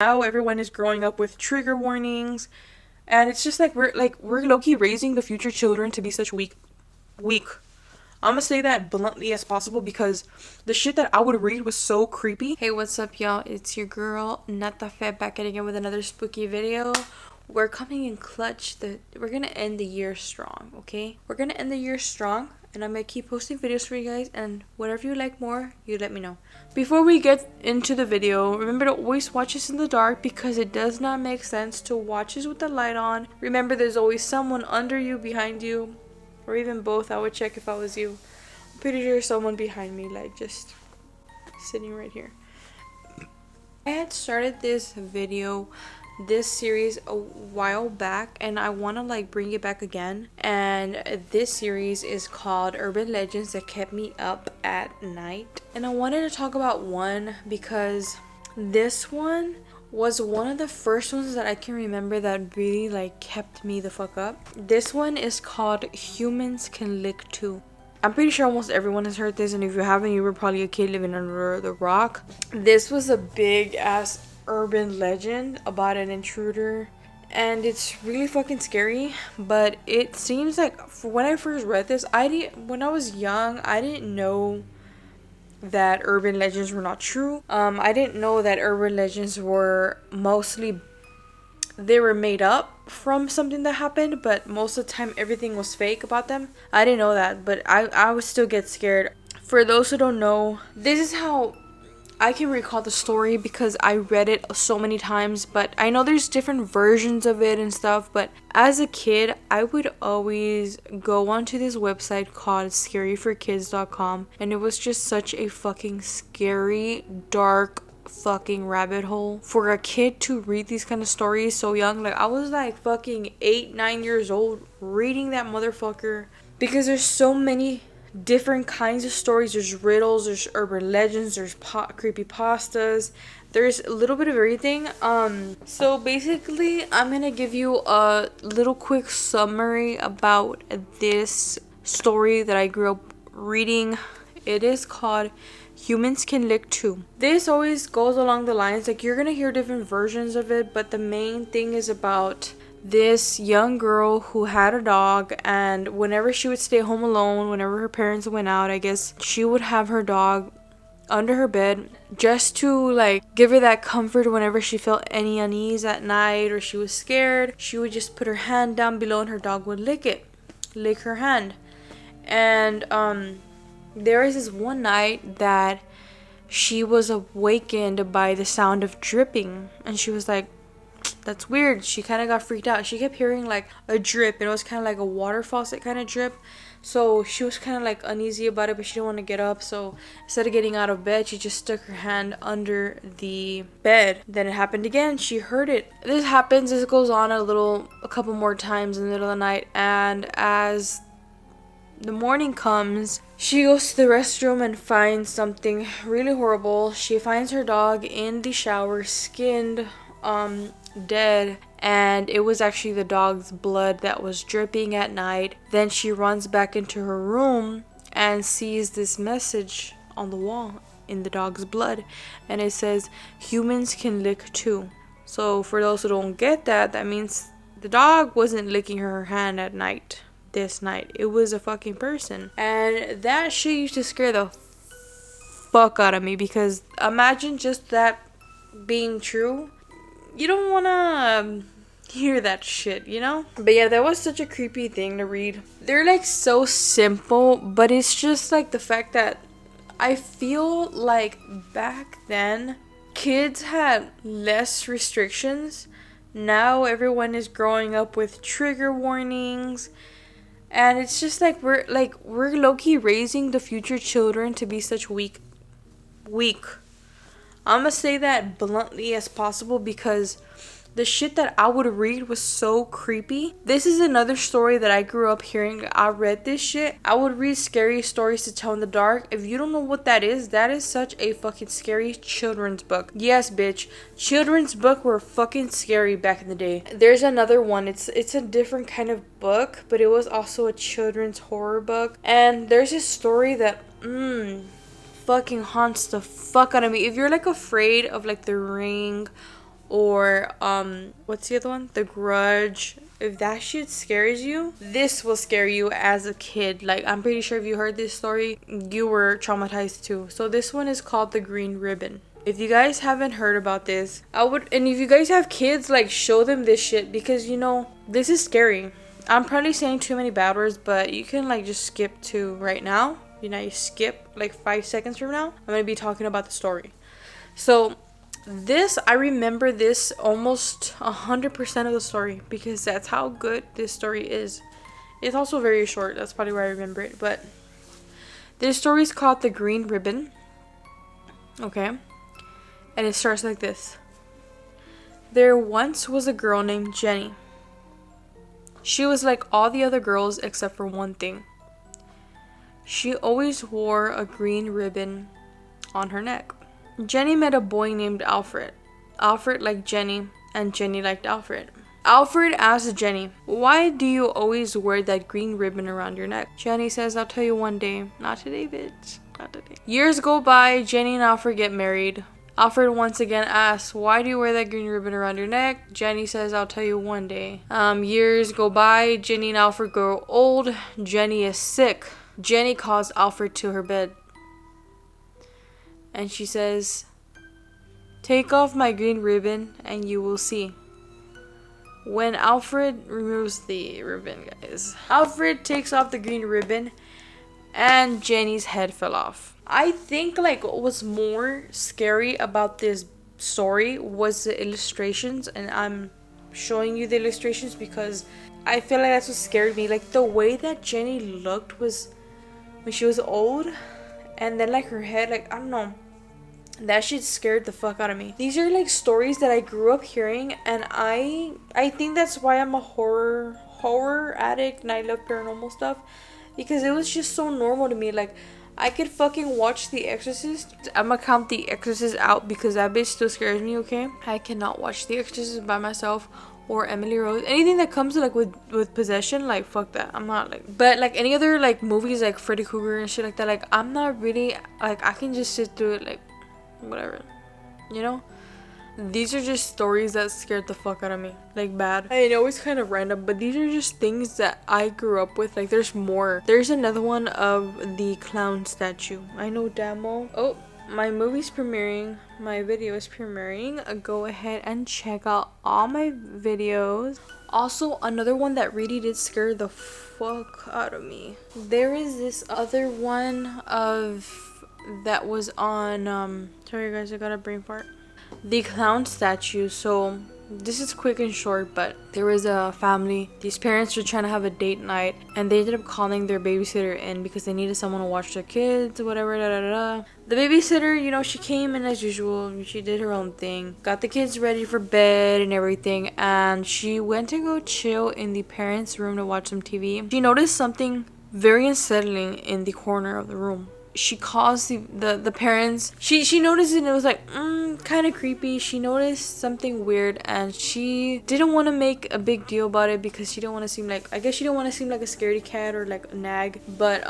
Now everyone is growing up with trigger warnings, and it's just like we're low-key raising the future children to be such weak. I'm gonna say that bluntly as possible because the shit that I would read was so creepy. Hey, what's up, y'all? It's your girl Nata Fed back at again with another spooky video. We're coming in clutch. We're gonna end the year strong, okay? We're gonna end the year strong, and I'm gonna keep posting videos for you guys, and whatever you like more, you let me know. Before we get into the video, remember to always watch this in the dark because it does not make sense to watch this with the light on. Remember, there's always someone under you, behind you, or even both. I would check if I was you. I'm pretty sure someone behind me, like just sitting right here. I had started this series a while back, and I want to like bring it back again. And this series is called Urban Legends That Kept Me Up at Night. And I wanted to talk about one because this one was one of the first ones that I can remember that really like kept me the fuck up. This one is called Humans Can Lick Too. I'm pretty sure almost everyone has heard this, and if you haven't, you were probably a kid living under the rock. This was a big ass urban legend about an intruder, and it's really fucking scary. But it seems like when I first read this, when I was young, I didn't know that urban legends were not true. I didn't know that urban legends were they were made up from something that happened, but most of the time everything was fake about them. I didn't know that, but I would still get scared. For those who don't know, this is how I can recall the story because I read it so many times, but I know there's different versions of it and stuff. But as a kid, I would always go onto this website called scaryforkids.com, and it was just such a fucking scary, dark fucking rabbit hole for a kid to read these kind of stories so young. Like, I was like fucking 8-9 years old reading that motherfucker because there's so many different kinds of stories. There's riddles, there's urban legends, there's creepy pastas, there's a little bit of everything. So basically I'm gonna give you a little quick summary about this story that I grew up reading. It is called Humans Can Lick Too. This always goes along the lines, like, you're gonna hear different versions of it, but the main thing is about this young girl who had a dog, and whenever she would stay home alone, whenever her parents went out, I guess, she would have her dog under her bed just to like give her that comfort whenever she felt any unease at night or she was scared. She would just put her hand down below and her dog would lick her hand. And there was this one night that she was awakened by the sound of dripping, and she was like, that's weird. She kind of got freaked out. She kept hearing like a drip, and it was kind of like a water faucet kind of drip. So she was kind of like uneasy about it, but she didn't want to get up. So instead of getting out of bed, she just stuck her hand under the bed. Then it happened again. She heard it. This goes on a couple more times in the middle of the night. And as the morning comes, she goes to the restroom and finds something really horrible. She finds her dog in the shower, skinned, dead, and it was actually the dog's blood that was dripping at night. Then she runs back into her room and sees this message on the wall in the dog's blood, and it says, humans can lick too. So for those who don't get that, that means the dog wasn't licking her hand at night. This night it was a fucking person, and that shit used to scare the fuck out of me, because imagine just that being true. You don't want to hear that shit, you know? But yeah, that was such a creepy thing to read. They're like so simple, but it's just like the fact that I feel like back then kids had less restrictions. Now everyone is growing up with trigger warnings, and it's just like we're low-key raising the future children to be such weak. I'm gonna say that bluntly as possible because the shit that I would read was so creepy. This is another story that I grew up hearing. I read this shit. I would read scary stories to tell in the dark. If you don't know what that is such a fucking scary children's book. Yes, bitch. Children's book were fucking scary back in the day. There's another one. It's a different kind of book, but it was also a children's horror book. And there's this story that fucking haunts the fuck out of me. If you're like afraid of like The Ring or what's the other one? The Grudge. If that shit scares you, this will scare you as a kid. Like, I'm pretty sure if you heard this story, you were traumatized too. So this one is called The Green Ribbon. If you guys haven't heard about this, and if you guys have kids, like, show them this shit, because, you know, this is scary. I'm probably saying too many bad words, but you can, like, just skip to right now. You know, you skip like 5 seconds from now. I'm gonna be talking about the story. So this, I remember this almost 100% of the story, because that's how good this story is. It's also very short. That's probably why I remember it. But this story is called The Green Ribbon. Okay. And it starts like this. There once was a girl named Jenny. She was like all the other girls except for one thing. She always wore a green ribbon on her neck. Jenny met a boy named Alfred. Alfred liked Jenny, and Jenny liked Alfred. Alfred asked Jenny, "Why do you always wear that green ribbon around your neck?" Jenny says, "I'll tell you one day." Not today, bitch. Not today. Years go by, Jenny and Alfred get married. Alfred once again asks, "Why do you wear that green ribbon around your neck?" Jenny says, "I'll tell you one day." Years go by, Jenny and Alfred grow old. Jenny is sick. Jenny calls Alfred to her bed. And she says, "Take off my green ribbon and you will see." When Alfred removes the ribbon, guys, Alfred takes off the green ribbon and Jenny's head fell off. I think like what was more scary about this story was the illustrations, and I'm showing you the illustrations because I feel like that's what scared me. Like the way that Jenny looked was when she was old, and then like her head, like I don't know, that shit scared the fuck out of me. These are like stories that I grew up hearing, and I think that's why I'm a horror addict and I love paranormal stuff, because it was just so normal to me. Like I could fucking watch The Exorcist. I'm gonna count The Exorcist out because that bitch still scares me, okay? I cannot watch The Exorcist by myself, or Emily Rose. Anything that comes like with possession, like fuck that. I'm not like, but like any other like movies like Freddy Krueger and shit like that, like I'm not really like, I can just sit through it like whatever, you know. These are just stories that scared the fuck out of me, like bad. I know it's kind of random, but these are just things that I grew up with. Like there's more. There's another one of the clown statue. I know damn well. Oh, my movie's premiering, my video is premiering. Go ahead and check out all my videos. Also, another one that really did scare the fuck out of me. There is this other one of that was on sorry guys, I got a brain fart. The clown statue. So this is quick and short, but there was a family. These parents were trying to have a date night, and they ended up calling their babysitter in because they needed someone to watch their kids, whatever. The babysitter, you know, she came in as usual. She did her own thing, got the kids ready for bed and everything, and she went to go chill in the parents' room to watch some TV. She noticed something very unsettling in the corner of the room. She calls the parents. She noticed it, and it was like kind of creepy. She noticed something weird, and she didn't want to make a big deal about it because she didn't want to seem like, I guess she didn't want to seem like a scaredy cat or like a nag. But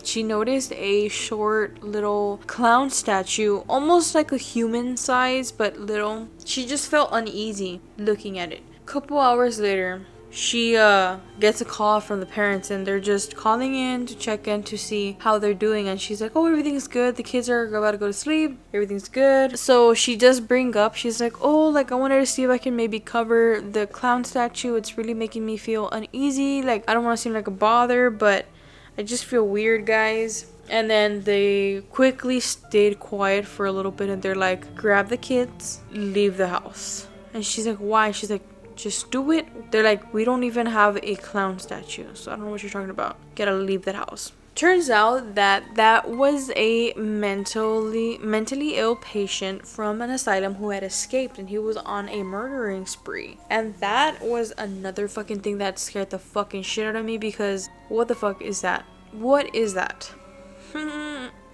she noticed a short little clown statue, almost like a human size but little. She just felt uneasy looking at it. Couple hours later, she gets a call from the parents, and they're just calling in to check in to see how they're doing. And she's like, "Oh, everything's good. The kids are about to go to sleep. Everything's good." So she does bring up, she's like, "Oh, like I wanted to see if I can maybe cover the clown statue. It's really making me feel uneasy. Like I don't want to seem like a bother, but I just feel weird, guys." And then they quickly stayed quiet for a little bit, and they're like, "Grab the kids, leave the house." And she's like, "Why?" She's like, "Just do it." They're like, "We don't even have a clown statue, so I don't know what you're talking about. Gotta leave that house." Turns out that was a mentally ill patient from an asylum who had escaped, and he was on a murdering spree. And that was another fucking thing that scared the fucking shit out of me, because what the fuck is that? What is that?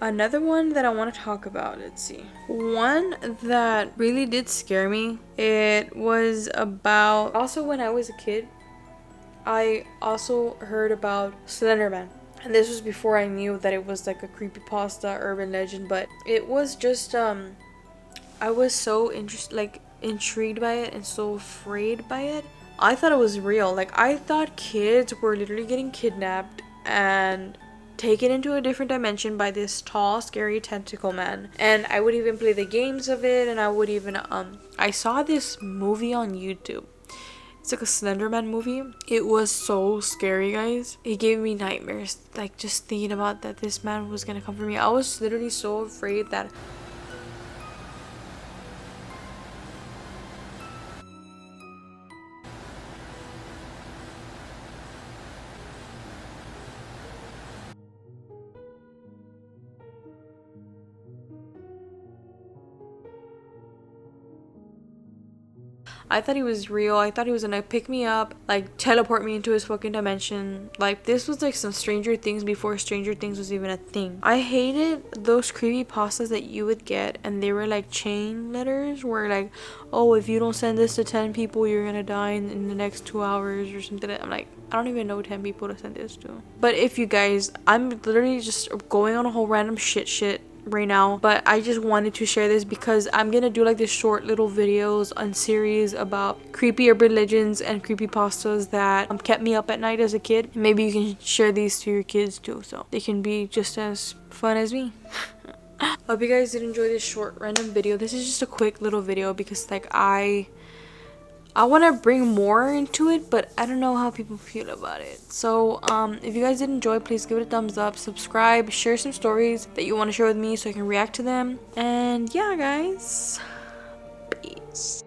Another one that I want to talk about, let's see. One that really did scare me, it was about, also when I was a kid, I also heard about Slenderman. And this was before I knew that it was like a creepypasta urban legend, but it was just, I was so interested, like, intrigued by it and so afraid by it. I thought it was real. Like, I thought kids were literally getting kidnapped and taken into a different dimension by this tall, scary tentacle man. And I would even play the games of it, and I would even I saw this movie on YouTube. It's like a Slenderman movie. It was so scary, guys. It gave me nightmares. Like, just thinking about that this man was gonna come for me. I was literally so afraid that I thought he was real. I thought he was gonna pick me up, like teleport me into his fucking dimension. Like, this was like some Stranger Things before Stranger Things was even a thing. I hated those creepy pastas that you would get, and they were like chain letters where like, oh, if you don't send this to 10 people, you're gonna die in the next 2 hours or something. I'm like, I don't even know 10 people to send this to. But if you guys, I'm literally just going on a whole random shit right now, but I just wanted to share this because I'm gonna do like this short little videos on series about creepy urban legends and creepy pastas that kept me up at night as a kid. Maybe you can share these to your kids too, so they can be just as fun as me. Hope you guys did enjoy this short random video. This is just a quick little video because like I want to bring more into it, but I don't know how people feel about it. So if you guys did enjoy, please give it a thumbs up, subscribe, share some stories that you want to share with me so I can react to them. And yeah, guys, peace.